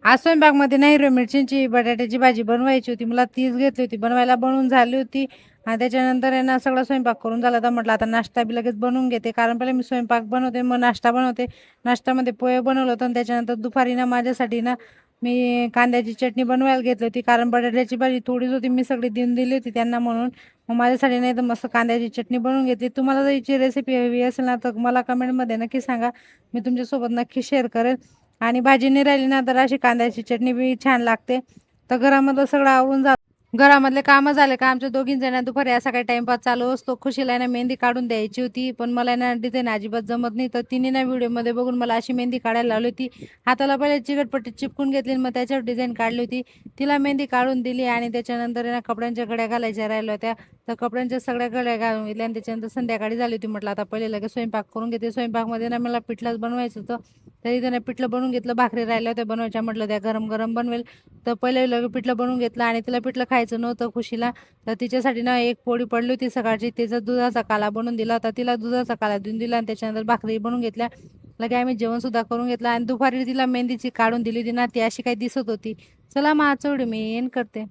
आज स्वयंपाकमध्ये नाही हिरव्या मिरचीची बटाट्याची भाजी बनवायची होती. मला तीच घेतली होती बनवायला. बनवून झाली होती आणि त्याच्यानंतर आहे ना सगळा स्वयंपाक करून झाला. तर म्हटलं आता नाश्ता बी लगेच बनवून घेते. कारण पहिले मी स्वयंपाक बनवते मग नाश्ता बनवते. नाश्त्यामध्ये पोहे बनवलं होतं आणि त्याच्यानंतर दुपारी ना माझ्यासाठी ना मी कांद्याची चटणी बनवायला घेतली होती. कारण बटाट्याची भाजी थोडीच होती, मी सगळी देऊन दिली होती त्यांना म्हणून. मग माझ्यासाठी नाही तर मस्त कांद्याची चटणी बनवून घेतली. तुम्हाला जर हिची रेसिपी हवी असेल ना तर मला कमेंटमध्ये नक्की सांगा. मी तुमच्यासोबत नक्की शेअर करेन. आणि भाजी नाही राहिली ना तर अशी कांद्याची चटणी बी छान लागते. तर घरामधलं सगळं आवरून घरामधले कामं झाले का आमच्या दोघींजण दुपारी असा काही टाइमपास चालू असतो. खुशीला आहे ना मेहंदी काढून द्यायची होती, पण मला ना डिझाईन अजिबात जमत नाही. तर तिने ना व्हिडिओमध्ये बघून मला अशी मेहंदी काढायला लावली होती. हाताला पहिले चिकटपट्टी चिपकून घेतली मग त्याच्यावर डिझाईन काढली होती. तिला मेहंदी काढून दिली आणि त्याच्यानंतर आहे ना कपड्यांच्या घड्या घालायच्या राहिल्या होत्या. तर कपड्यांच्या सगळ्या घड्या घालून घेतल्या आणि त्याच्यानंतर संध्याकाळी झाली होती. म्हटलं आता पहिले लगेच स्वयंपाक करून घेते. स्वयंपाकमध्ये ना मला पिठलंच बनवायचं होतं. तरी त्याने पिठलं बनवून घेतलं. भाकरी राहिल्या होत्या बनवायच्या, म्हटलं त्या गरम गरम बनवेल. तर पहिले लगे पिठलं बनवून घेतलं आणि तिला पिठलं खायचं नव्हतं खुशीला. तर तिच्यासाठी ना एक पोळी पडली होती सकाळची, तिचा दुधाचा काला बनवून दिला होता. तिला दुधाचा काला देऊन दिला आणि त्याच्यानंतर भाकरी बनवून घेतल्या. लगे आम्ही जेवण सुद्धा करून घेतलं आणि दुपारी तिला मेहंदीची काढून दिली होती ना ती अशी काही दिसत होती. चला मग आजचा व्हिडिओ मी एंड करते.